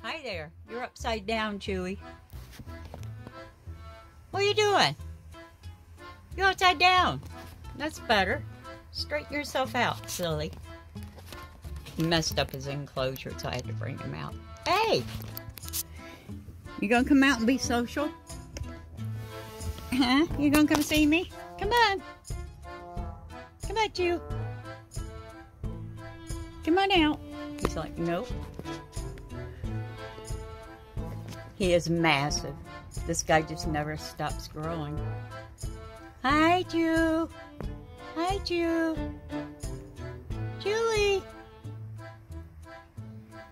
Hi there. You're upside down, Chewy. What are you doing? You're upside down. That's better. Straighten yourself out, silly. He messed up his enclosure, so I had to bring him out. Hey! You gonna come out and be social? Huh? You gonna come see me? Come on. Come on, you. Come on out. He's like, nope. He is massive. This guy just never stops growing. Hi, Jew. Hi, Jew. Julie.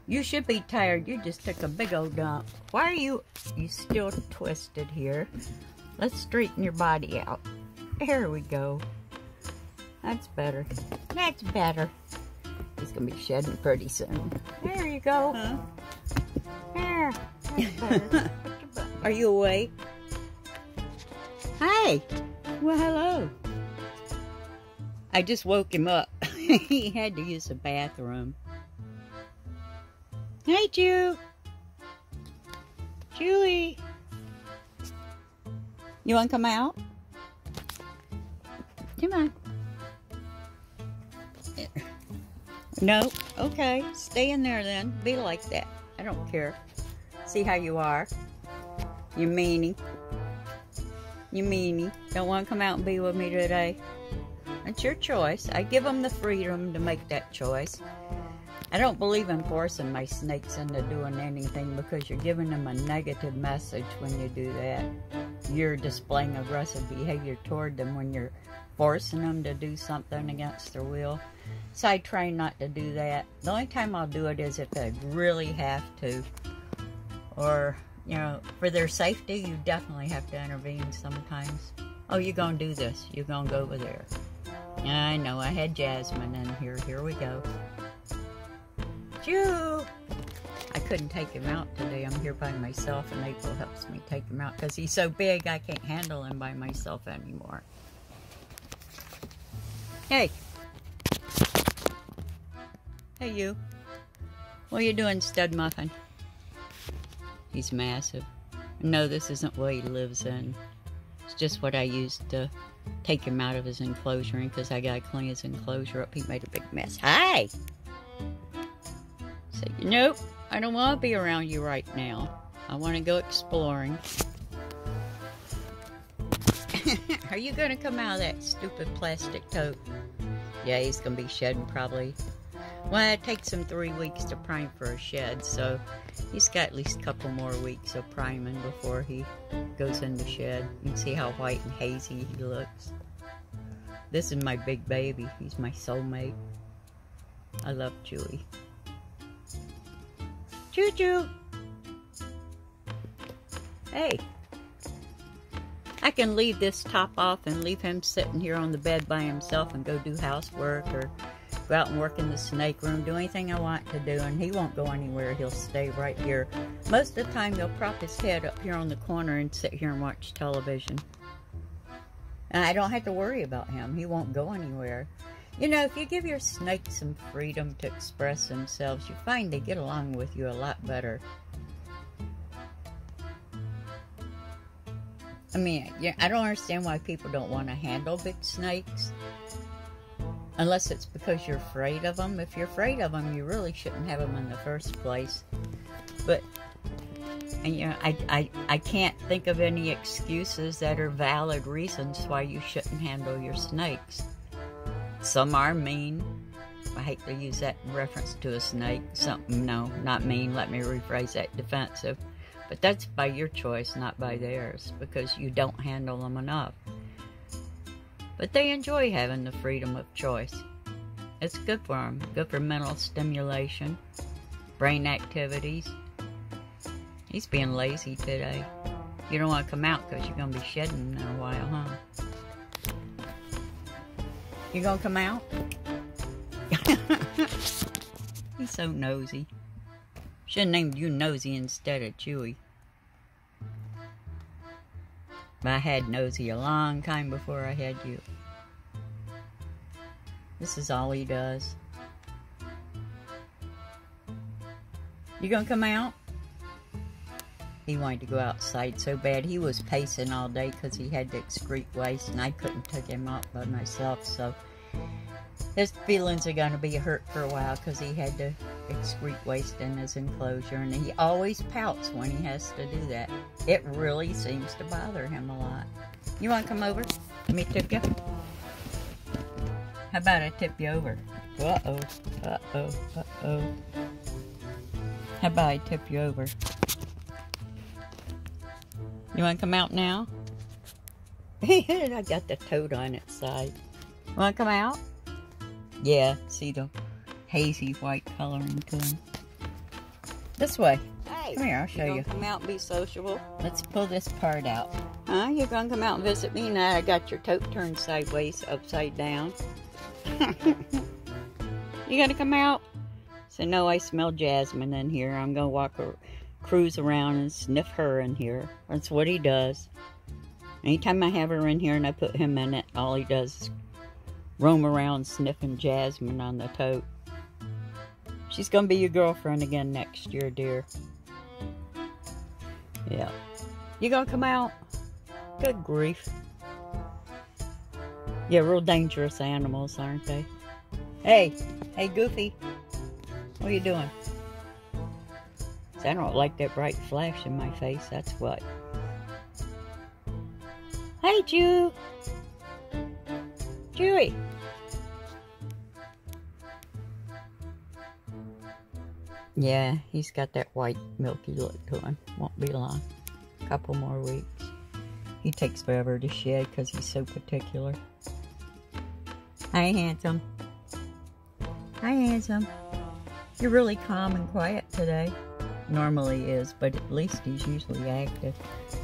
You should be tired. You just took a big old dump. Why are you still twisted here? Let's straighten your body out. There we go. That's better. That's better. He's going to be shedding pretty soon. There you go. Huh? There. That's better. Are you awake? Hi. Well, hello. I just woke him up. He had to use the bathroom. Hey, Jew. Chewy. You want to come out? Come on. No? Okay. Stay in there then. Be like that. I don't care. See how you are. You meanie. You meanie. Don't want to come out and be with me today? It's your choice. I give them the freedom to make that choice. I don't believe in forcing my snakes into doing anything because you're giving them a negative message when you do that. You're displaying aggressive behavior toward them when you're forcing them to do something against their will. So I try not to do that. The only time I'll do it is if I really have to. Or, you know, for their safety, you definitely have to intervene sometimes. Oh, you're going to do this. You're going to go over there. I know, I had Jasmine in here. Here we go. Chew! I couldn't take him out today. I'm here by myself, and April helps me take him out because he's so big I can't handle him by myself anymore. Hey! Hey, you. What are you doing, Stud Muffin? He's massive. No, this isn't what he lives in. It's just what I used to take him out of his enclosure because I gotta clean his enclosure up. He made a big mess. Hi! Say, nope, I don't want to be around you right now. I want to go exploring. Are you going to come out of that stupid plastic tote? Yeah, he's going to be shedding probably. Well, it takes him 3 weeks to prime for a shed, so he's got at least a couple more weeks of priming before he goes into shed. You can see how white and hazy he looks. This is my big baby. He's my soulmate. I love Chewy. Choo-choo! Hey! I can leave this top off and leave him sitting here on the bed by himself and go do housework or go out and work in the snake room, do anything I want to do, and he won't go anywhere. He'll stay right here. Most of the time, he'll prop his head up here on the corner and sit here and watch television. And I don't have to worry about him. He won't go anywhere. You know, if you give your snakes some freedom to express themselves, you find they get along with you a lot better. I mean, yeah, I don't understand why people don't want to handle big snakes. Unless it's because you're afraid of them. If you're afraid of them, you really shouldn't have them in the first place. But, and, you know, I can't think of any excuses that are valid reasons why you shouldn't handle your snakes. Some are mean. I hate to use that in reference to a snake. No, not mean. Let me rephrase that. Defensive. But that's by your choice, not by theirs, because you don't handle them enough. But they enjoy having the freedom of choice. It's good for them. Good for mental stimulation, brain activities. He's being lazy today. You don't want to come out because you're going to be shedding in a while, huh? You gonna come out? He's so nosy. Should have named you Nosy instead of Chewy. But I had Nosy a long time before I had you. This is all he does. You gonna come out? He wanted to go outside so bad. He was pacing all day because he had to excrete waste, and I couldn't take him out by myself. So his feelings are going to be hurt for a while because he had to excrete waste in his enclosure, and he always pouts when he has to do that. It really seems to bother him a lot. You want to come over? Let me tip you. How about I tip you over? Uh-oh, uh-oh, uh-oh. How about I tip you over? You want to come out now? I got the toad on its side. You want to come out? Yeah, see the hazy white coloring to him. This way. Hey, come here, I'll show you. Come out and be sociable. Let's pull this part out. Huh? You're going to come out and visit me? Now I got your tote turned sideways, upside down. You going to come out? So no, I smell jasmine in here. I'm going to walk or cruise around and sniff her in here. That's what he does. Anytime I have her in here and I put him in it, all he does is roam around sniffing jasmine on the tote. She's going to be your girlfriend again next year, dear. Yeah. You going to come out? Good grief. Yeah, real dangerous animals, aren't they? Hey, Goofy. What are you doing? I don't like that bright flash in my face, that's what. Hey, Chewy. Yeah, he's got that white, milky look to him. Won't be long. A couple more weeks. He takes forever to shed because he's so particular. Hi, handsome. Hi, handsome. You're really calm and quiet today. Normally is, but at least he's usually active.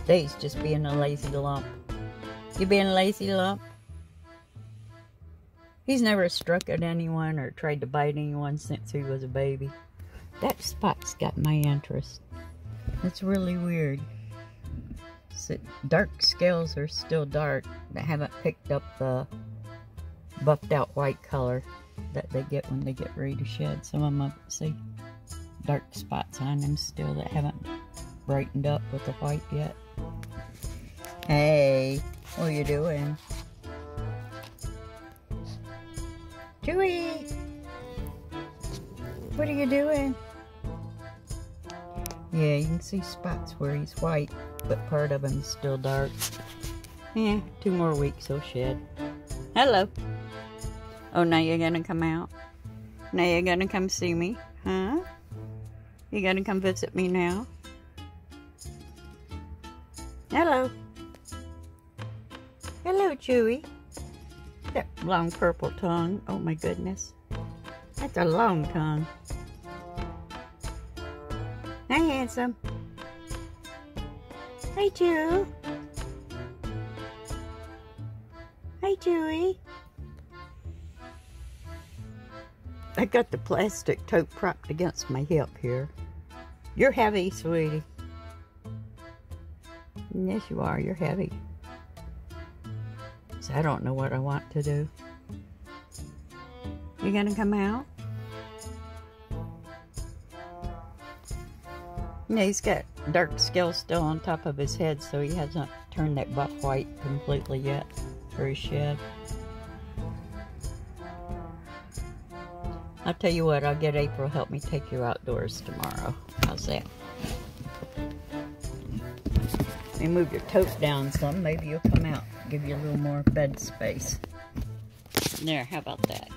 Today he's just being a lazy lump. You being a lazy lump? He's never struck at anyone or tried to bite anyone since he was a baby. That spot's got my interest. It's really weird. So, dark scales are still dark. They haven't picked up the buffed out white color that they get when they get ready to shed. Some of them, see, dark spots on them still that haven't brightened up with the white yet. Hey, what are you doing? Chewy! What are you doing? Yeah, you can see spots where he's white, but part of him is still dark. Yeah, 2 more weeks he'll shed. Hello. Oh, now you're gonna come out? Now you're gonna come see me? Huh? You gonna come visit me now? Hello. Hello, Chewy. That long purple tongue. Oh my goodness. That's a long tongue. Hi, handsome. Hey, Chew. Hey, Chewy. I got the plastic tote propped against my hip here. You're heavy, sweetie. Yes, you are. You're heavy. So I don't know what I want to do. You gonna come out? Yeah, he's got dark scales still on top of his head, so he hasn't turned that buff white completely yet for his shed. I'll tell you what, I'll get April to help me take you outdoors tomorrow. How's that? Let me move your tote down some. Maybe you'll come out. Give you a little more bed space. There, how about that?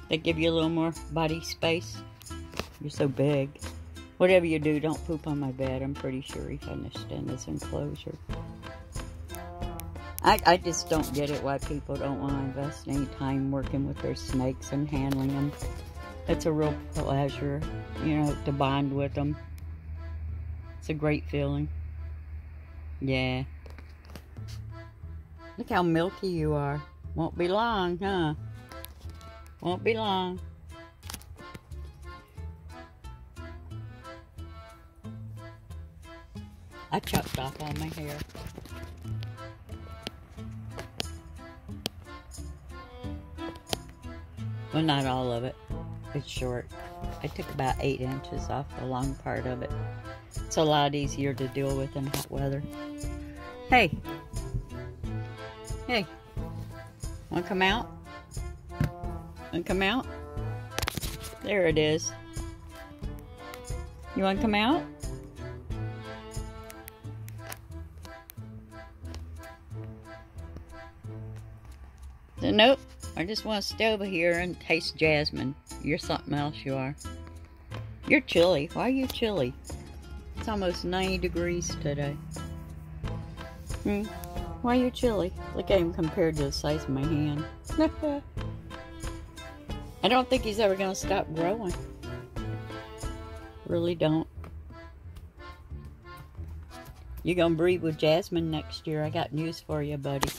They give you a little more body space. You're so big. Whatever you do, don't poop on my bed. I'm pretty sure he finished in this enclosure. I just don't get it why people don't want to invest any time working with their snakes and handling them. It's a real pleasure, you know, to bond with them. It's a great feeling. Yeah. Look how milky you are. Won't be long, huh? Won't be long. I chopped off all my hair. Well, not all of it. It's short. I took about 8 inches off the long part of it. It's a lot easier to deal with in hot weather. Hey. Hey. Want to come out? Want to come out? There it is. You want to come out? So, nope. I just want to stay over here and taste jasmine. You're something else, you are. You're chilly. Why are you chilly? It's almost 90 degrees today. Why are you chilly? Look at him compared to the size of my hand. I don't think he's ever going to stop growing. Really don't. You're going to breed with jasmine next year. I got news for you, buddy.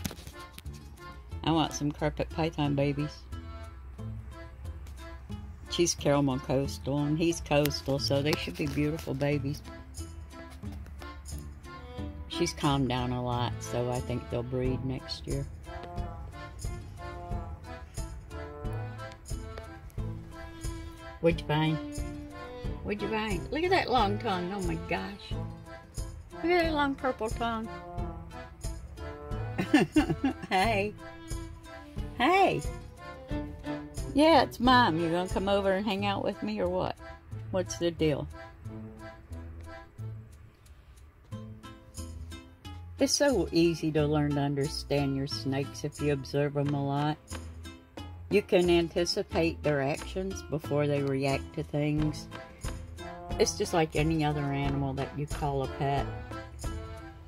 I want some carpet python babies. She's caramel coastal and he's coastal, so they should be beautiful babies. She's calmed down a lot, so I think they'll breed next year. What'd you find? What'd you find? Look at that long tongue. Oh my gosh. Look at that long purple tongue. Hey. Hey. Yeah, it's Mom. You gonna come over and hang out with me or what? What's the deal? It's so easy to learn to understand your snakes if you observe them a lot. You can anticipate their actions before they react to things. It's just like any other animal that you call a pet.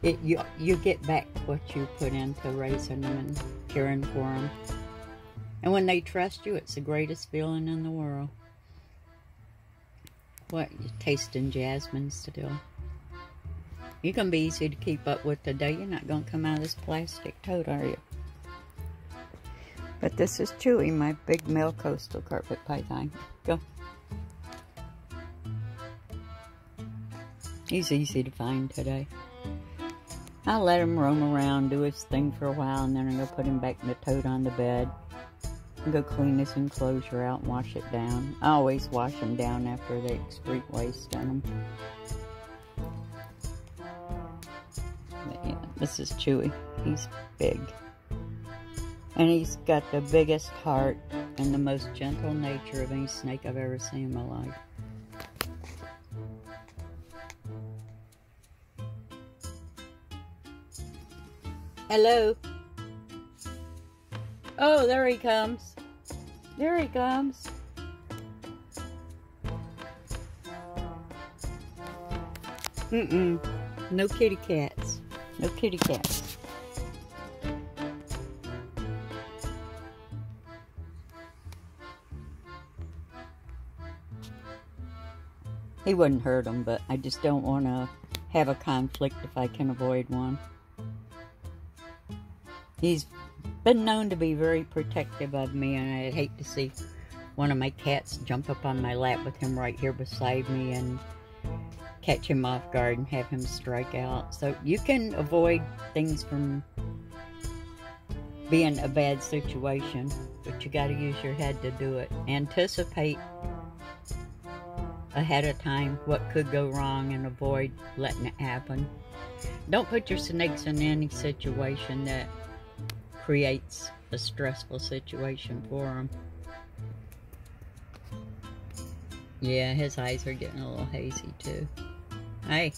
You get back what you put into raising them and caring for them. And when they trust you, it's the greatest feeling in the world. What, you're tasting jasmine still? You can be easy to keep up with today. You're not going to come out of this plastic tote, are you? But this is Chewy, my big male coastal carpet python. Go. He's easy to find today. I'll let him roam around, do his thing for a while, and then I'm going to put him back in the tote on the bed. And go clean this enclosure out and wash it down. I always wash them down after they excrete waste on them. But yeah, this is Chewy. He's big. And he's got the biggest heart and the most gentle nature of any snake I've ever seen in my life. Hello. Oh, there he comes. There he comes. No kitty cats. No kitty cats. He wouldn't hurt him, but I just don't want to have a conflict if I can avoid one. He's been known to be very protective of me, and I'd hate to see one of my cats jump up on my lap with him right here beside me and catch him off guard and have him strike out. So you can avoid things from being a bad situation, but you got to use your head to do it. Anticipate ahead of time what could go wrong and avoid letting it happen. Don't put your snakes in any situation that creates a stressful situation for them. Yeah, his eyes are getting a little hazy too. Hey.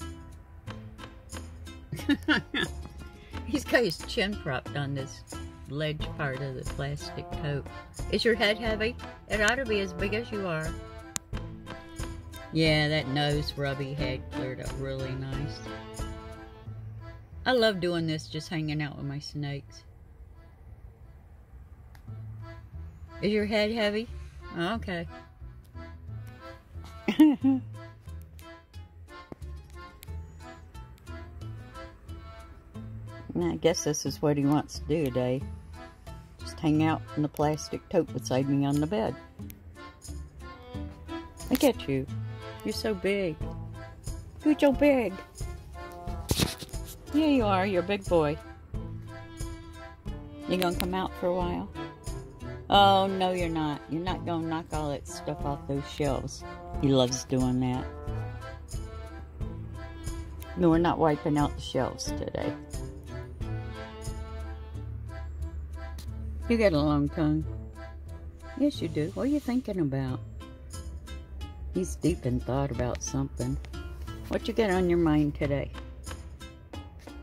He's got his chin propped on this ledge part of the plastic tote. Is your head heavy? It ought to be as big as you are. Yeah, that nose rubby head cleared up really nice. I love doing this, just hanging out with my snakes. Is your head heavy? Oh, okay. I guess this is what he wants to do today. Just hang out in the plastic tote beside me on the bed. Look at you. You're so big. You're so big. Yeah, you are. You're a big boy. You gonna come out for a while? Oh, no, you're not. You're not gonna knock all that stuff off those shelves. He loves doing that. No, we're not wiping out the shelves today. You got a long tongue. Yes, you do. What are you thinking about? He's deep in thought about something. What you got on your mind today?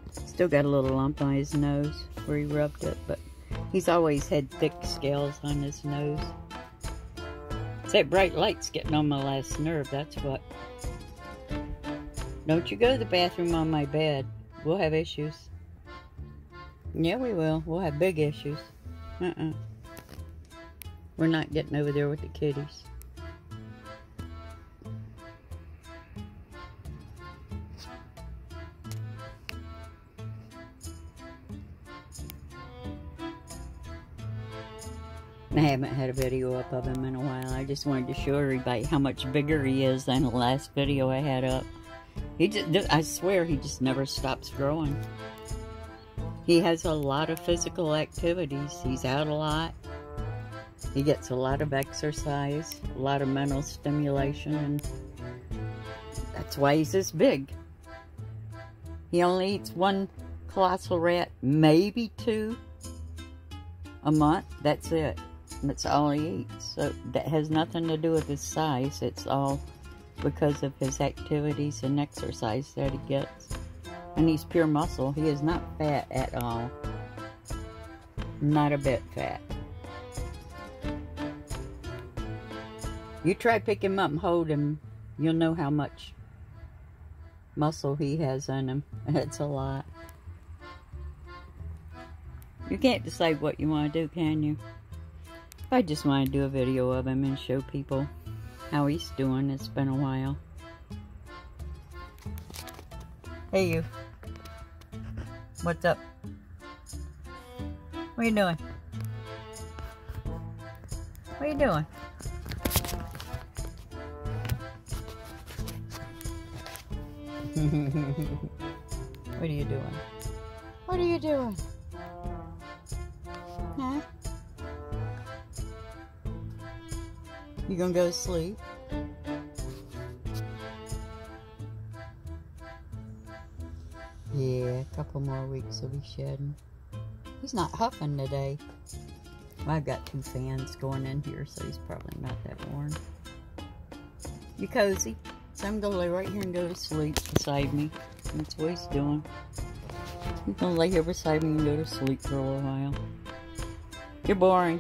Still got a little lump on his nose where he rubbed it, but he's always had thick scales on his nose. It's that bright light's getting on my last nerve, that's what. Don't you go to the bathroom on my bed. We'll have issues. Yeah, we will. We'll have big issues. We're not getting over there with the kitties. I haven't had a video up of him in a while. I just wanted to show everybody how much bigger he is than the last video I had up. I swear he just never stops growing. He has a lot of physical activities. He's out a lot. He gets a lot of exercise, a lot of mental stimulation, and that's why he's this big. He only eats one colossal rat, maybe 2 a month. That's it. That's all he eats. So that has nothing to do with his size. It's all because of his activities and exercise that he gets. And he's pure muscle. He is not fat at all. Not a bit fat. You try pick him up and hold him, you'll know how much muscle he has in him. It's a lot. You can't decide what you want to do, can you? I just want to do a video of him and show people how he's doing. It's been a while. Hey, you. What's up? What are you doing? What are you doing? What are you doing? What are you doing? Huh? You gonna go to sleep? Yeah, a couple more weeks will be shedding. He's not huffing today. Well, I've got 2 fans going in here, so he's probably not that warm. You cozy? So I'm gonna lay right here and go to sleep beside me. That's what he's doing. He's gonna lay here beside me and go to sleep for a little while. You're boring.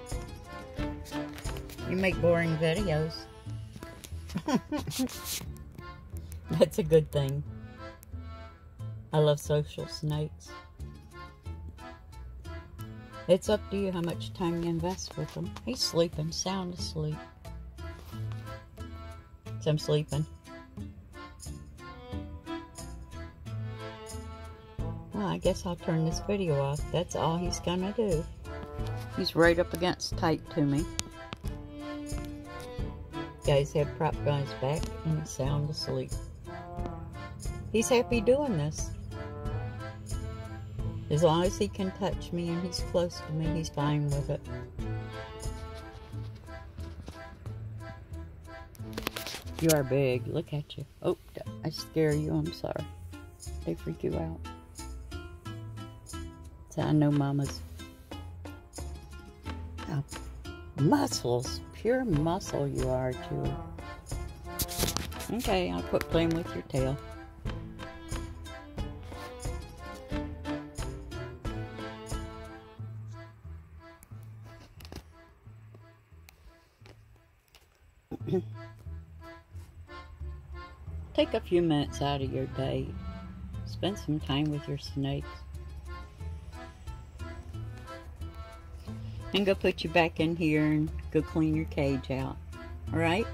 You make boring videos. That's a good thing. I love social snakes. It's up to you how much time you invest with them. He's sleeping, sound asleep. So I'm sleeping. Well, I guess I'll turn this video off. That's all he's gonna do. He's right up against tight to me. Got his head propped on his back and he's sound asleep. He's happy doing this. As long as he can touch me and he's close to me, he's fine with it. You are big. Look at you. Oh, I scare you. I'm sorry. They freak you out. So I know Mama's muscles. Pure muscle you are, too. Okay, I'll quit playing with your tail. Take a few minutes out of your day. Spend some time with your snakes. And go put you back in here and go clean your cage out. Alright?